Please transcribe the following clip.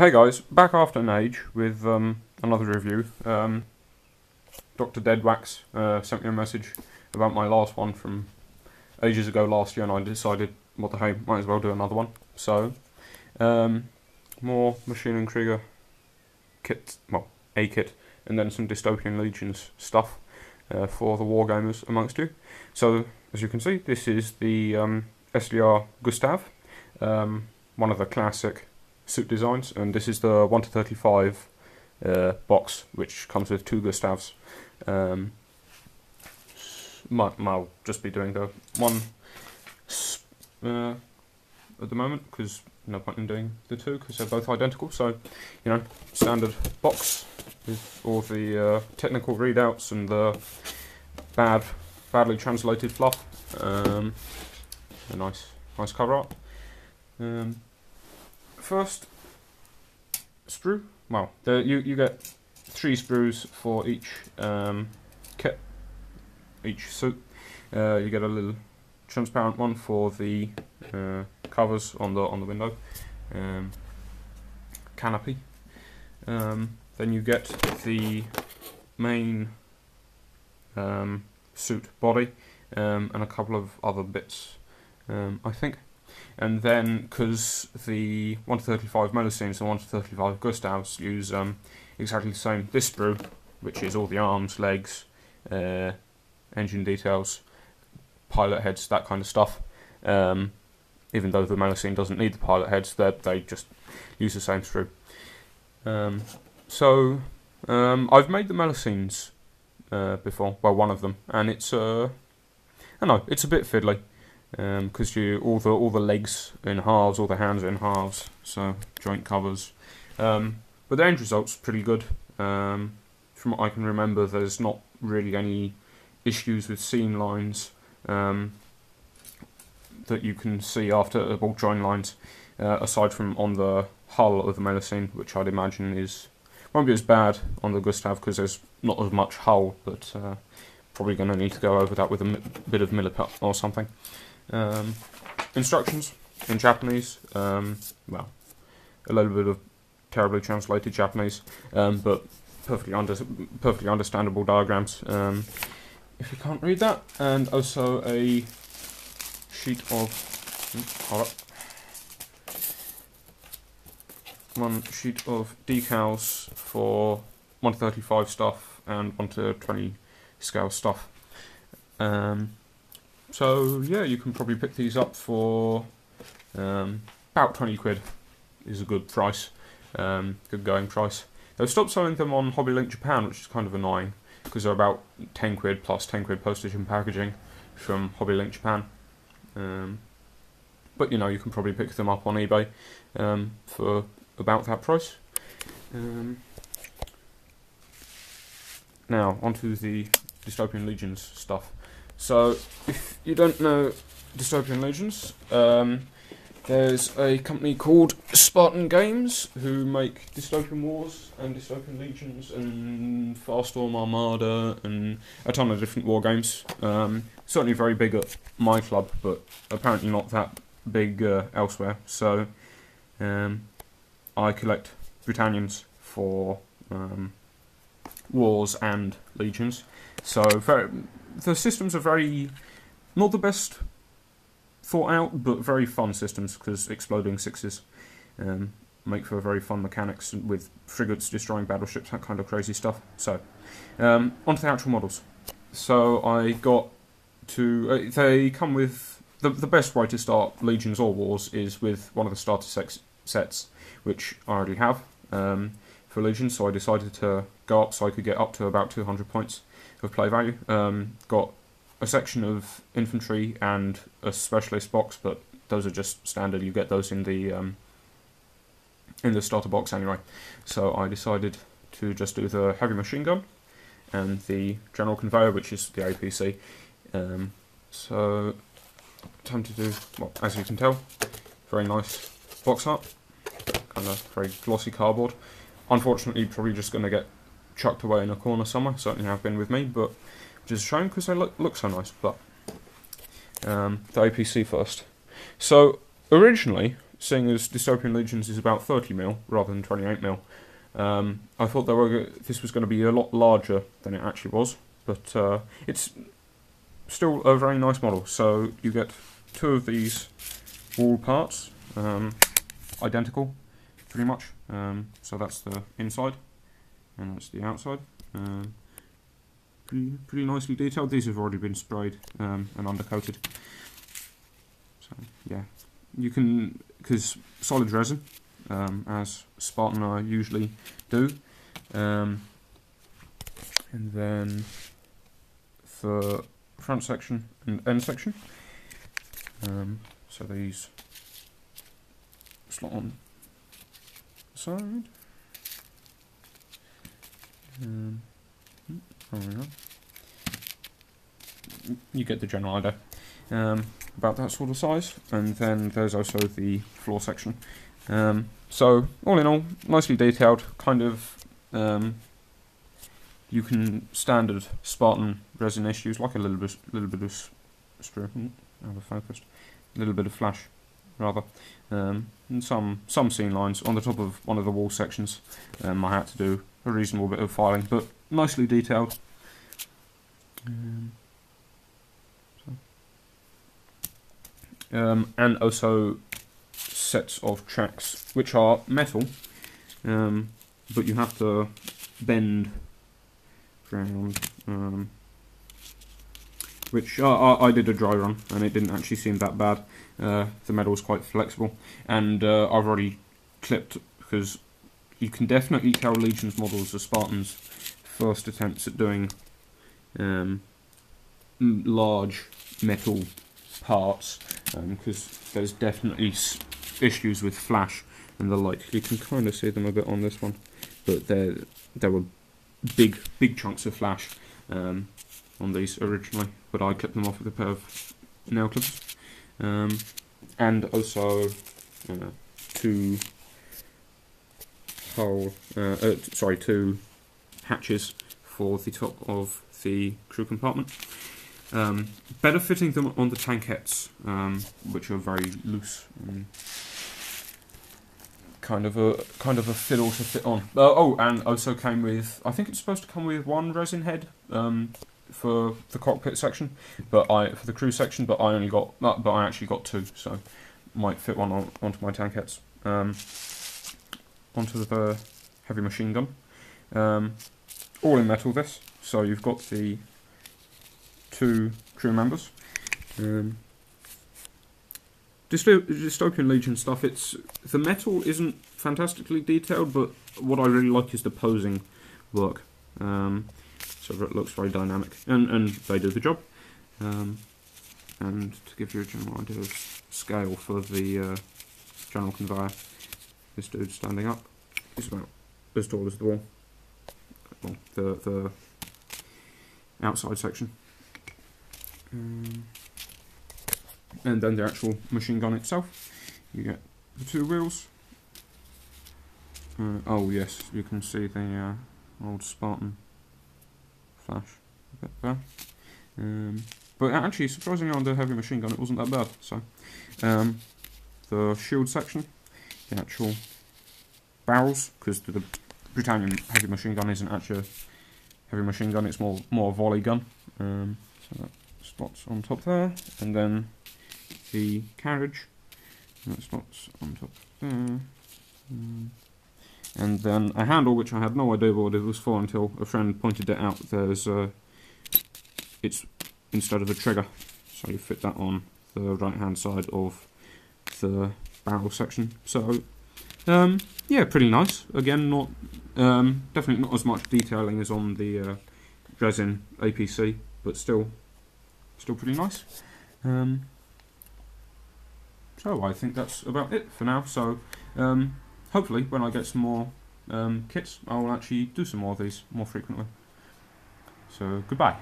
Hey guys, back after an age with another review. Dr. Deadwax sent me a message about my last one from ages ago last year, and I decided, what the hey, might as well do another one. So, more Machine and Krieger kit, well, a kit, and then some Dystopian Legions stuff for the wargamers amongst you. So, as you can see, this is the SDR Gustav, one of the classic suit designs, and this is the 1 to 35 box, which comes with 2 Gustavs. I'll just be doing the one at the moment, because no point in doing the 2 because they're both identical. So, you know, standard box with all the technical readouts and the badly translated fluff. A nice cover art. First sprue. Well, you get 3 sprues for each kit, each suit. You get a little transparent one for the covers on the window, canopy. Then you get the main suit body and a couple of other bits, I think. And then, because the 1 to 35 Melosines and 1 to 35 Gustavs use exactly the same, this sprue, which is all the arms, legs, engine details, pilot heads, that kind of stuff. Even though the Melosine doesn't need the pilot heads, they just use the same sprue. I've made the Melosines before, well, one of them, and it's I don't know, it's a bit fiddly. Because all the legs in halves, all the hands in halves, so joint covers. But the end result's pretty good. From what I can remember, there's not really any issues with seam lines that you can see after ball join lines, aside from on the hull of the Melosine, which I'd imagine won't be as bad on the Gustav because there's not as much hull, but probably going to need to go over that with a bit of milliput or something. Instructions in Japanese, well, a little bit of terribly translated Japanese, but perfectly understandable diagrams, if you can't read that, and also a sheet of, one sheet of decals for 1 to 35 stuff and 1 to 20 scale stuff. So yeah, you can probably pick these up for about 20 quid is a good price, good going price. They've stopped selling them on HobbyLink Japan, which is kind of annoying, because they're about 10 quid plus 10 quid postage and packaging from HobbyLink Japan. But you know, you can probably pick them up on eBay for about that price. Now, onto the Dystopian Legions stuff. So, if you don't know Dystopian Legions, there's a company called Spartan Games who make Dystopian Wars and Dystopian Legions and Farstorm Armada and a ton of different war games. Certainly very big at my club, but apparently not that big elsewhere. So, I collect Britannians for wars and legions. So, the systems are very, not the best thought out, but very fun systems, because exploding sixes make for very fun mechanics with frigates destroying battleships, that kind of crazy stuff. So, onto the actual models. So I got to, they come with, the best way to start Legions or Wars is with one of the starter sets, which I already have for Legions, so I decided to go up so I could get up to about 200 points of play value. Got a section of infantry and a specialist box, but those are just standard. You get those in the starter box anyway. So I decided to just do the heavy machine gun and the General Conveyor, which is the APC. So time to do, well, as you can tell, very nice box art, kind of very glossy cardboard. Unfortunately, probably just going to get chucked away in a corner somewhere. Certainly have been with me, but which is a shame because they look so nice. But the APC first. So originally, seeing as Dystopian Legions is about 30mm rather than 28mm, I thought this was going to be a lot larger than it actually was, but it's still a very nice model. So you get 2 of these wall parts, identical, pretty much. So that's the inside, and that's the outside. Pretty nicely detailed. These have already been sprayed and undercoated. So yeah, you can, because solid resin, as Spartan usually do, and then the front section and end section. So these slot on the side. You get the general idea about that sort of size. And then there's also the floor section. So all in all, nicely detailed, kind of. You can standard Spartan resin issues, like a little bit of sprue, focused, a little bit of flash, rather, and some seam lines on the top of one of the wall sections. I had to do a reasonable bit of filing, but nicely detailed. And also sets of tracks which are metal, but you have to bend round, which I did a dry run and it didn't actually seem that bad. The metal was quite flexible, and I've already clipped, because you can definitely tell Legions models are Spartans' first attempts at doing large metal parts, because there's definitely issues with flash and the light. You can kind of see them a bit on this one, but there were big chunks of flash on these originally, but I clipped them off with a pair of nail clippers, and also 2 hatches for the top of the crew compartment. Better fitting them on the tankettes, which are very loose. Kind of a fiddle to fit on. Oh, and also came with, I think it's supposed to come with 1 resin head for the cockpit section, for the crew section, but I actually got 2, so might fit one onto my tankettes. Onto the heavy machine gun. All in metal, this. So you've got the 2 crew members. Dystopian Legion stuff, the metal isn't fantastically detailed, but what I really like is the posing work. So it looks very dynamic, and they do the job. And to give you a general idea of scale for the General Conveyor, this dude standing up is about as tall as the wall. Well, the outside section. And then the actual machine gun itself. You get the 2 wheels. Oh yes, you can see the old Spartan flash a bit there. But actually, surprisingly, on the heavy machine gun, it wasn't that bad. So, the shield section, the actual barrels, because the Britannian heavy machine gun isn't actually a heavy machine gun; it's more a volley gun. So that slots on top there, and then the carriage, and that slots on top there. And then a handle, which I had no idea what it was for until a friend pointed it out. It's instead of a trigger, so you fit that on the right hand side of the barrel section. So yeah, pretty nice. Again, not definitely not as much detailing as on the resin APC, but still pretty nice. So I think that's about it for now. So hopefully when I get some more kits, I will actually do some more of these more frequently. So goodbye.